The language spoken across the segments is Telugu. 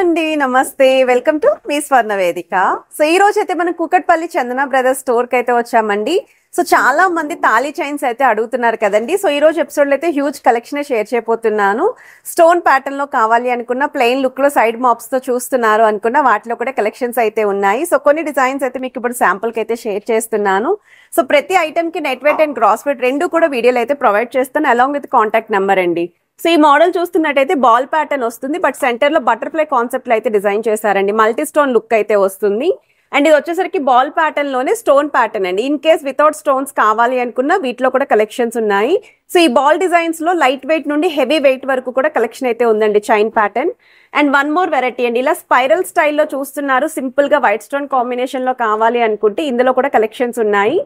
అండి నమస్తే వెల్కమ్ టు మీ స్వర్ణ వేదిక. సో ఈ రోజు అయితే మనం కూకట్పల్లి చందన బ్రదర్స్ స్టోర్ కి అయితే వచ్చామండి. సో చాలా మంది తాళీ చైన్స్ అయితే అడుగుతున్నారు కదండి. సో ఈ రోజు ఎపిసోడ్ లో అయితే హ్యూజ్ కలెక్షన్ షేర్ చేయబోతున్నాను. స్టోన్ ప్యాటర్న్ లో కావాలి అనుకున్న ప్లెయిన్ లుక్ లో సైడ్ మాప్స్ తో చూస్తున్నారు అనుకున్న వాటిలో కూడా కలెక్షన్స్ అయితే ఉన్నాయి. సో కొన్ని డిజైన్స్ అయితే మీకు ఇప్పుడు శాంపుల్ కి అయితే షేర్ చేస్తున్నాను. సో ప్రతి ఐటమ్ కి net weight and gross weight రెండు కూడా వీడియోలో అయితే ప్రొవైడ్ చేస్తాను అలాంగ్ విత్ కాంటాక్ట్ నెంబర్ అండి. సో ఈ మోడల్ చూస్తున్నట్టయితే బాల్ ప్యాటర్న్ వస్తుంది, బట్ సెంటర్ లో బటర్ఫ్లై కాన్సెప్ట్ లో అయితే డిజైన్ చేశారండి. మల్టీ స్టోన్ లుక్ అయితే వస్తుంది. అండ్ ఇది వచ్చేసరికి బాల్ ప్యాటర్న్ లోనే స్టోన్ ప్యాటర్న్ అండి. ఇన్ కేస్ వితౌట్ స్టోన్స్ కావాలి అనుకున్న వీటిలో కూడా కలెక్షన్స్ ఉన్నాయి. సో ఈ బాల్ డిజైన్స్ లో లైట్ వెయిట్ నుండి హెవీ వెయిట్ వరకు కూడా కలెక్షన్ అయితే ఉందండి. Chain pattern and one more variety అండి. ఇలా స్పైరల్ స్టైల్లో చూస్తున్నారు. సింపుల్ గా వైట్ స్టోన్ కాంబినేషన్ లో కావాలి అనుకుంటే ఇందులో కూడా కలెక్షన్స్ ఉన్నాయి.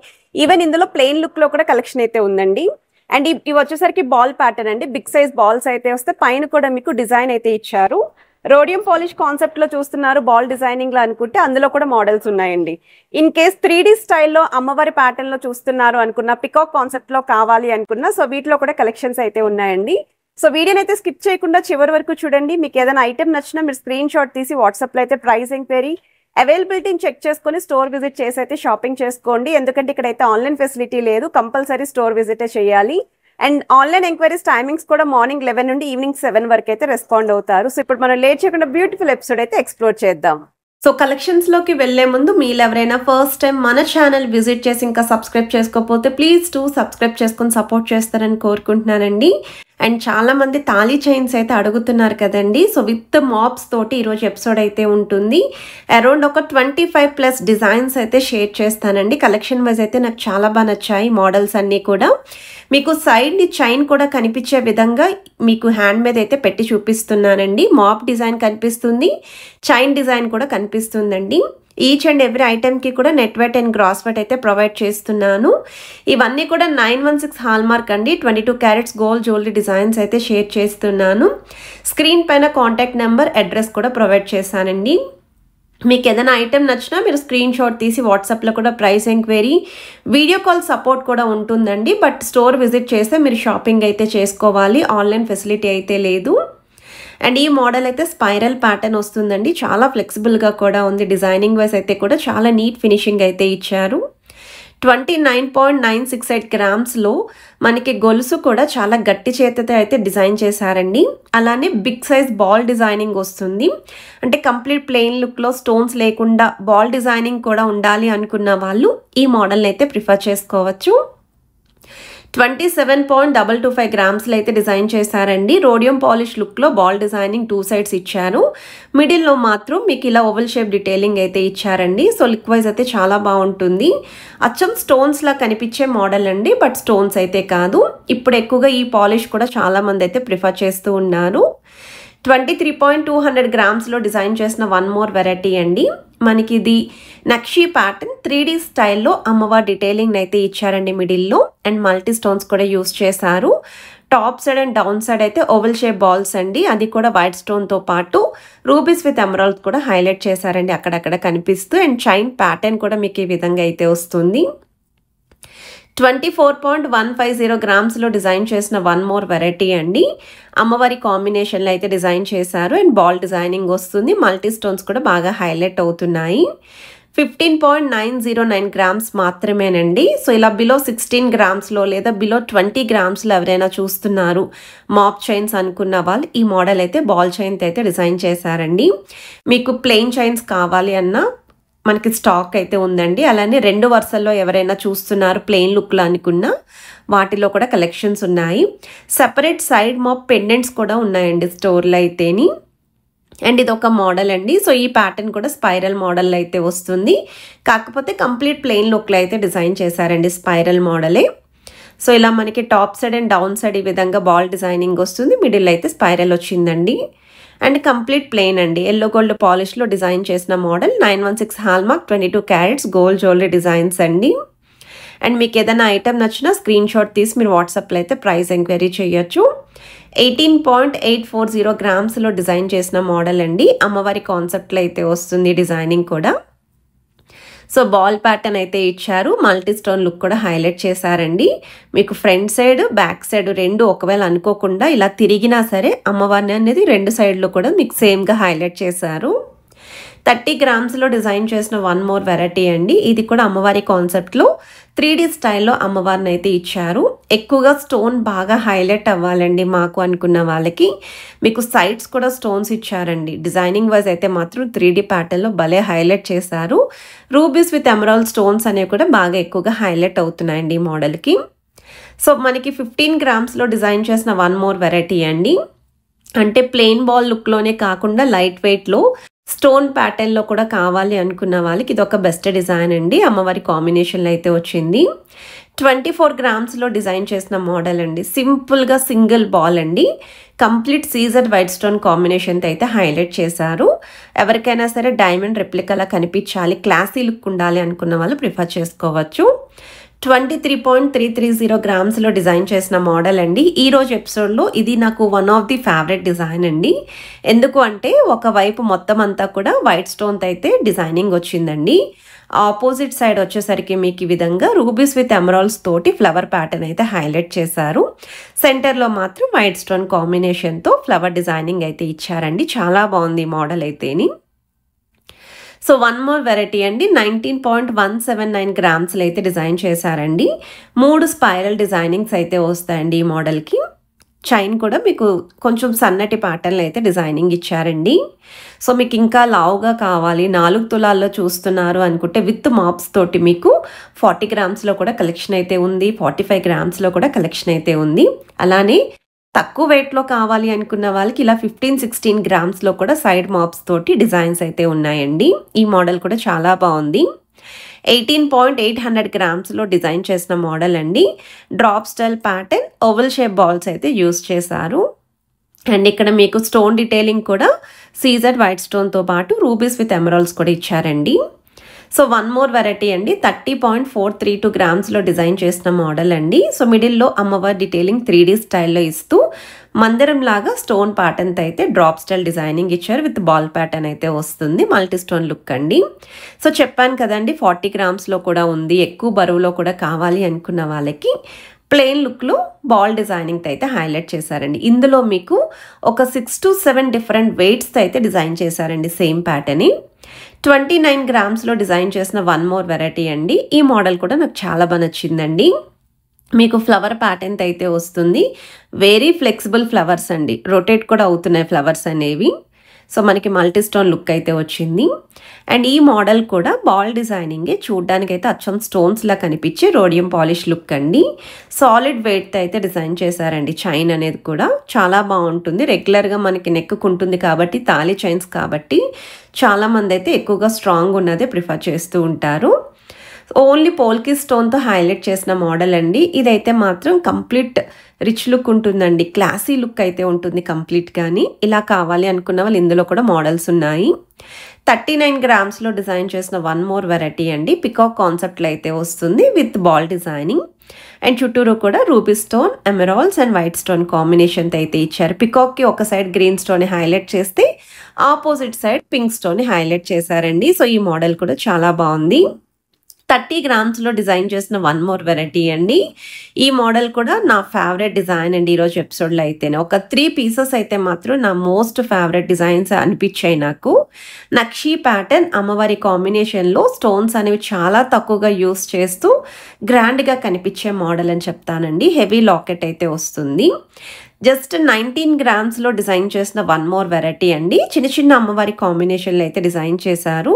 ఈవెన్ ఇందులో ప్లెయిన్ లుక్ లో కూడా కలెక్షన్ అయితే ఉందండి. అండ్ ఇవి వచ్చేసరికి బాల్ ప్యాటర్న్ అండి. బిగ్ సైజ్ బాల్స్ అయితే వస్తే పైన కూడా మీకు డిజైన్ అయితే ఇచ్చారు. రోడియం పాలిష్ కాన్సెప్ట్ లో చూస్తున్నారు బాల్ డిజైనింగ్ లో అనుకుంటే అందులో కూడా మోడల్స్ ఉన్నాయండి. ఇన్ కేస్ 3D స్టైల్లో అమ్మవారి ప్యాటర్న్ లో చూస్తున్నారు అనుకున్న, పికాక్ కాన్సెప్ట్ లో కావాలి అనుకున్న, సో వీటిలో కూడా కలెక్షన్స్ అయితే ఉన్నాయండి. సో వీడియోని అయితే స్కిప్ చేయకుండా చివరి వరకు చూడండి. మీకు ఏదైనా ఐటమ్ నచ్చినా మీరు స్క్రీన్ షాట్ తీసి వాట్సాప్ లో అయితే ప్రైస్ ఎంక్వైరీ అవైలబిలిటీని చెక్ చేసుకుని స్టోర్ విజిట్ చేసి అయితే షాపింగ్ చేసుకోండి. ఎందుకంటే ఇక్కడైతే ఆన్లైన్ ఫెసిలిటీ లేదు, కంపల్సరీ స్టోర్ విజిట్ చేయాలి. అండ్ ఆన్లైన్ ఎంక్వైరీస్ టైమింగ్స్ కూడా మార్నింగ్ 11 నుండి ఈవినింగ్ 7 వరకు అయితే రెస్పాండ్ అవుతారు. సో ఇప్పుడు మనం లేట్ చేయకుండా బ్యూటిఫుల్ ఎపిసోడ్ అయితే ఎక్స్ప్లోర్ చేద్దాం. సో కలెక్షన్స్ లోకి వెళ్లే ముందు మీరు ఎవరైనా ఫస్ట్ టైం మన ఛానల్ విజిట్ చేసి ఇంకా సబ్స్క్రైబ్ చేసుకోకపోతే ప్లీజ్ సబ్స్క్రైబ్ చేసుకొని సపోర్ట్ చేస్తారని కోరుకుంటున్నానండి. అండ్ చాలా మంది తాళీ చైన్స్ అయితే అడుగుతున్నారు కదండి. సో విత్ మాప్స్ తోటి ఈరోజు ఎపిసోడ్ అయితే ఉంటుంది. అరౌండ్ ఒక 25+ డిజైన్స్ అయితే షేర్ చేస్తానండి. కలెక్షన్ వైజ్ అయితే నాకు చాలా బాగా నచ్చాయి మోడల్స్ అన్నీ కూడా. మీకు సైడ్ చైన్ కూడా కనిపించే విధంగా మీకు హ్యాండ్ మీద అయితే పెట్టి చూపిస్తున్నానండి. మాప్ డిజైన్ కనిపిస్తుంది, చైన్ డిజైన్ కూడా కనిపిస్తుందండి. ఈచ్ అండ్ ఎవ్రీ ఐటెంకి కూడా net weight and gross weight అయితే ప్రొవైడ్ చేస్తున్నాను. ఇవన్నీ కూడా 916 హాల్మార్క్ అండి. 22 క్యారెట్స్ గోల్డ్ జ్యువెలరీ డిజైన్స్ అయితే షేర్ చేస్తున్నాను. స్క్రీన్ పైన కాంటాక్ట్ నెంబర్, అడ్రస్ కూడా ప్రొవైడ్ చేశానండి. మీకు ఏదైనా ఐటెం నచ్చినా మీరు స్క్రీన్ షాట్ తీసి వాట్సాప్లో కూడా price enquiry, video call support కూడా ఉంటుందండి. బట్ స్టోర్ విజిట్ చేస్తే మీరు షాపింగ్ అయితే చేసుకోవాలి, ఆన్లైన్ ఫెసిలిటీ అయితే లేదు. అండ్ ఈ మోడల్ అయితే స్పైరల్ ప్యాటర్న్ వస్తుందండి. చాలా ఫ్లెక్సిబుల్గా కూడా ఉంది. డిజైనింగ్ వైజ్ అయితే కూడా చాలా నీట్ ఫినిషింగ్ అయితే ఇచ్చారు. 29.968 గ్రామ్స్లో మనకి గొలుసు కూడా చాలా గట్టి చేతితో అయితే డిజైన్ చేశారండి. అలానే బిగ్ సైజ్ బాల్ డిజైనింగ్ వస్తుంది. అంటే కంప్లీట్ ప్లెయిన్ లుక్లో స్టోన్స్ లేకుండా బాల్ డిజైనింగ్ కూడా ఉండాలి అనుకున్న వాళ్ళు ఈ మోడల్ని అయితే ప్రిఫర్ చేసుకోవచ్చు. 27.225 గ్రామ్స్లో అయితే డిజైన్ చేశారండి. రోడియం పాలిష్ లుక్లో బాల్ డిజైనింగ్ 2 సైడ్స్ ఇచ్చారు. మిడిల్లో మాత్రం మీకు ఇలా ఓవల్ షేప్ డీటెయిలింగ్ అయితే ఇచ్చారండి. సో లుక్ వైజ్ అయితే చాలా బాగుంటుంది. అచ్చం స్టోన్స్ లా కనిపించే మోడల్ అండి, బట్ స్టోన్స్ అయితే కాదు. ఇప్పుడు ఎక్కువగా ఈ పాలిష్ కూడా చాలా మంది అయితే ప్రిఫర్ చేస్తూ ఉన్నారు. 23.200 గ్రామ్స్లో డిజైన్ చేసిన వన్ మోర్ వెరైటీ అండి. మనకి ఇది నక్షీ ప్యాటర్న్ 3D స్టైల్లో అమ్మవారి డీటెయిలింగ్ అయితే ఇచ్చారండి మిడిల్లో. అండ్ మల్టీ స్టోన్స్ కూడా యూస్ చేశారు. Top side and down side అయితే ఓవల్ షేప్ బాల్స్ అండి. అది కూడా వైట్ స్టోన్తో పాటు రూబీస్ విత్ ఎమరాల్డ్ కూడా హైలైట్ చేశారండి అక్కడక్కడ కనిపిస్తూ. అండ్ చైన్ ప్యాటర్న్ కూడా మీకు ఈ విధంగా అయితే వస్తుంది. 24.150 గ్రామ్స్లో డిజైన్ చేసిన వన్ మోర్ వెరైటీ అండి. అమ్మవారి కాంబినేషన్లో అయితే డిజైన్ చేశారు. అండ్ బాల్ డిజైనింగ్ వస్తుంది. మల్టీ స్టోన్స్ కూడా బాగా హైలైట్ అవుతున్నాయి. 15.909 గ్రామ్స్ మాత్రమేనండి. సో ఇలా బిలో 16 గ్రామ్స్లో లేదా బిలో 20 గ్రామ్స్లో ఎవరైనా చూస్తున్నారు మాప్ చైన్స్ అనుకున్న వాళ్ళు ఈ మోడల్ అయితే బాల్ చైన్ అయితే డిజైన్ చేశారండి. మీకు ప్లెయిన్ చైన్స్ కావాలి అన్నా మనకి స్టాక్ అయితే ఉందండి. అలానే 2 వరుసల్లో ఎవరైనా చూస్తున్నారు ప్లెయిన్ లుక్లో అనుకున్నా వాటిలో కూడా కలెక్షన్స్ ఉన్నాయి. సెపరేట్ సైడ్ మాప్ పెండెంట్స్ కూడా ఉన్నాయండి స్టోర్లో అయితేని. అండ్ ఇది ఒక మోడల్ అండి. సో ఈ ప్యాటర్న్ కూడా స్పైరల్ మోడల్ అయితే వస్తుంది. కాకపోతే కంప్లీట్ ప్లెయిన్ లుక్లో అయితే డిజైన్ చేశారండి, స్పైరల్ మోడలే. సో ఇలా మనకి top side and down side ఈ విధంగా బాల్ డిజైనింగ్ వస్తుంది. మిడిల్ అయితే స్పైరల్ వచ్చిందండి. అండ్ కంప్లీట్ ప్లెయిన్ అండి. ఎల్లో గోల్డ్ పాలిష్లో డిజైన్ చేసిన model. 916 hallmark 22 carats gold jewellery designs అండి. అండ్ మీకు ఏదైనా ఐటమ్ నచ్చినా స్క్రీన్ షాట్ తీసి మీరు వాట్సాప్లో అయితే ప్రైస్ ఎంక్వైరీ చేయొచ్చు. 18.840 గ్రామ్స్లో డిజైన్ చేసిన మోడల్ అండి. అమ్మవారి కాన్సెప్ట్లో అయితే వస్తుంది డిజైనింగ్ కూడా. సో బాల్ ప్యాటర్న్ అయితే ఇచ్చారు, మల్టీ స్టోన్ లుక్ కూడా హైలైట్ చేశారండి. మీకు ఫ్రంట్ సైడ్ బ్యాక్ సైడ్ రెండు ఒకవేళ అనుకోకుండా ఇలా తిరిగినా సరే అమ్మవారిని అనేది రెండు సైడ్లో కూడా మీకు సేమ్గా హైలైట్ చేశారు. 30 గ్రామ్స్లో డిజైన్ చేసిన వన్ మోర్ వెరైటీ అండి. ఇది కూడా అమ్మవారి కాన్సెప్ట్లో 3D స్టైల్లో అమ్మవారిని అయితే ఇచ్చారు. ఎక్కువగా స్టోన్ బాగా హైలైట్ అవ్వాలండి మాకు అనుకున్న వాళ్ళకి మీకు సైడ్స్ కూడా స్టోన్స్ ఇచ్చారండి. డిజైనింగ్ వైజ్ అయితే మాత్రం 3D ప్యాటర్న్లో భలే హైలైట్ చేశారు. రూబీస్ విత్ ఎమరాల్డ్ స్టోన్స్ అనేవి కూడా బాగా ఎక్కువగా హైలైట్ అవుతున్నాయండి ఈ మోడల్కి. సో మనకి 15 గ్రామ్స్లో డిజైన్ చేసిన వన్ మోర్ వెరైటీ అండి. అంటే ప్లెయిన్ బాల్ లుక్లోనే కాకుండా లైట్ వెయిట్లో స్టోన్ ప్యాటర్న్లో కూడా కావాలి అనుకున్న వాళ్ళకి ఇది ఒక బెస్ట్ డిజైన్ అండి. అమ్మవారి కాంబినేషన్లో అయితే వచ్చింది. 24 గ్రామ్స్లో డిజైన్ చేసిన మోడల్ అండి. సింపుల్గా సింగిల్ బాల్ అండి. కంప్లీట్ సీజర్ వైట్ స్టోన్ కాంబినేషన్తో అయితే హైలైట్ చేశారు. ఎవరికైనా సరే డైమండ్ రెప్లికాలా కనిపించాలి, క్లాసీ లుక్ ఉండాలి అనుకున్న వాళ్ళు ప్రిఫర్ చేసుకోవచ్చు. 23.330 గ్రామ్స్లో డిజైన్ చేసిన మోడల్ అండి. ఈరోజు ఎపిసోడ్లో ఇది నాకు one of the favourite design అండి. ఎందుకు అంటే ఒకవైపు మొత్తం అంతా కూడా వైట్ స్టోన్తో అయితే డిజైనింగ్ వచ్చిందండి. ఆపోజిట్ సైడ్ వచ్చేసరికి మీకు ఈ విధంగా రూబీస్ విత్ ఎమరాల్డ్స్ తోటి ఫ్లవర్ ప్యాటర్న్ అయితే హైలైట్ చేశారు. సెంటర్లో మాత్రం వైట్ స్టోన్ కాంబినేషన్తో ఫ్లవర్ డిజైనింగ్ అయితే ఇచ్చారండి. చాలా బాగుంది ఈ మోడల్ అయితేని. సో వన్ మోర్ వెరైటీ అండి. 19.179 గ్రామ్స్లో అయితే డిజైన్ చేశారండి. 3 స్పైరల్ డిజైనింగ్స్ అయితే వస్తాయండి ఈ మోడల్కి. చైన్ కూడా మీకు కొంచెం సన్నటి ప్యాటర్న్లో అయితే డిజైనింగ్ ఇచ్చారండి. సో మీకు ఇంకా లావుగా కావాలి, 4 తులాల్లో చూస్తున్నారు అనుకుంటే విత్ మాప్స్ తోటి మీకు 40 గ్రామ్స్లో కూడా కలెక్షన్ అయితే ఉంది, 45 గ్రామ్స్లో కూడా కలెక్షన్ అయితే ఉంది. అలానే తక్కువ వెయిట్లో కావాలి అనుకున్న వాళ్ళకి ఇలా 15-16 గ్రామ్స్లో కూడా సైడ్ మాప్స్ తోటి డిజైన్స్ అయితే ఉన్నాయండి. ఈ మోడల్ కూడా చాలా బాగుంది. 18.800 గ్రామ్స్లో డిజైన్ చేసిన మోడల్ అండి. Drop style pattern, oval shape balls అయితే యూస్ చేశారు. అండ్ ఇక్కడ మీకు స్టోన్ డీటెయిలింగ్ కూడా సీజర్ వైట్ స్టోన్తో పాటు రూబీస్ విత్ ఎమరాల్డ్స్ కూడా ఇచ్చారండి. సో వన్ మోర్ వెరైటీ అండి. 30.432 గ్రామ్స్లో డిజైన్ చేసిన మోడల్ అండి. సో మిడిల్లో అమ్మవారి డీటెయిలింగ్ 3D స్టైల్లో ఇస్తూ మందిరం లాగా స్టోన్ ప్యాటర్న్తో అయితే డ్రాప్ స్టైల్ డిజైనింగ్ ఇచ్చారు. విత్ బాల్ ప్యాటర్న్ అయితే వస్తుంది. మల్టీ స్టోన్ లుక్ అండి. సో చెప్పాను కదండి 40 గ్రామ్స్లో కూడా ఉంది, ఎక్కువ బరువులో కూడా కావాలి అనుకున్న వాళ్ళకి ప్లెయిన్ లుక్లో బాల్ డిజైనింగ్తో అయితే హైలైట్ చేశారండి. ఇందులో మీకు ఒక 6 to 7 డిఫరెంట్ వెయిట్స్తో అయితే డిజైన్ చేశారండి సేమ్ ప్యాటర్న్ని. 29 గ్రామ్స్లో డిజైన్ చేసిన వన్ మోర్ వెరైటీ అండి. ఈ మోడల్ కూడా నాకు చాలా బాగా నచ్చిందండి. మీకు ఫ్లవర్ ప్యాటర్న్ అయితే వస్తుంది. వెరీ ఫ్లెక్సిబుల్ ఫ్లవర్స్ అండి, రొటేట్ కూడా అవుతున్నాయి ఫ్లవర్స్ అనేవి. సో మనకి మల్టీ స్టోన్ లుక్ అయితే వచ్చింది. అండ్ ఈ మోడల్ కూడా బాల్ డిజైనింగే, చూడడానికి అయితే అచ్చం స్టోన్స్లా కనిపించే రోడియం పాలిష్ లుక్ అండి. సాలిడ్ వెయిట్తో అయితే డిజైన్ చేశారండి. చైన్ అనేది కూడా చాలా బాగుంటుంది. రెగ్యులర్గా మనకి నెక్కుంటుంది కాబట్టి, తాళి చైన్స్ కాబట్టి చాలామంది అయితే ఎక్కువగా స్ట్రాంగ్ ఉన్నదే ప్రిఫర్ చేస్తూ ఉంటారు. ఓన్లీ పోల్కి స్టోన్తో హైలైట్ చేసిన మోడల్ అండి. ఇదైతే మాత్రం కంప్లీట్ రిచ్ లుక్ ఉంటుందండి, క్లాసీ లుక్ అయితే ఉంటుంది కంప్లీట్. కానీ ఇలా కావాలి అనుకున్న వాళ్ళు ఇందులో కూడా మోడల్స్ ఉన్నాయి. 39 గ్రామ్స్లో డిజైన్ చేసిన వన్ మోర్ వెరైటీ అండి. పికాక్ కాన్సెప్ట్లో అయితే వస్తుంది విత్ బాల్ డిజైనింగ్. అండ్ చుట్టూరు కూడా ruby stone, emeralds and white stone కాంబినేషన్తో అయితే ఇచ్చారు. పికాక్కి ఒక సైడ్ గ్రీన్ స్టోన్ హైలైట్ చేస్తే opposite side pink stone highlight చేశారండి. సో ఈ మోడల్ కూడా చాలా బాగుంది. 30 గ్రామ్స్లో డిజైన్ చేసిన వన్ మోర్ వెరైటీ అండి. ఈ మోడల్ కూడా నా ఫేవరెట్ డిజైన్ అండి. ఈరోజు ఎపిసోడ్లో అయితేనే ఒక 3 పీసెస్ అయితే మాత్రం నా మోస్ట్ ఫేవరెట్ డిజైన్స్ అనిపించాయి నాకు. నక్షీ ప్యాటర్న్, అమ్మవారి కాంబినేషన్లో స్టోన్స్ అనేవి చాలా తక్కువగా యూస్ చేస్తూ గ్రాండ్గా కనిపించే మోడల్ అని చెప్తానండి. హెవీ లాకెట్ అయితే వస్తుంది. జస్ట్ 19 గ్రామ్స్లో డిజైన్ చేసిన వన్ మోర్ వెరైటీ అండి. చిన్న చిన్న అమ్మవారి కాంబినేషన్లో అయితే డిజైన్ చేశారు.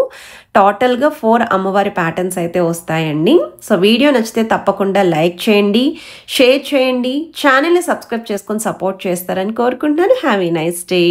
టోటల్గా 4 అమ్మవారి ప్యాటర్న్స్ అయితే వస్తాయండి. సో వీడియో నచ్చితే తప్పకుండా లైక్ చేయండి, షేర్ చేయండి, ఛానల్ని సబ్స్క్రైబ్ చేసుకొని సపోర్ట్ చేస్తారని కోరుకుంటున్నాను. Have a nice day.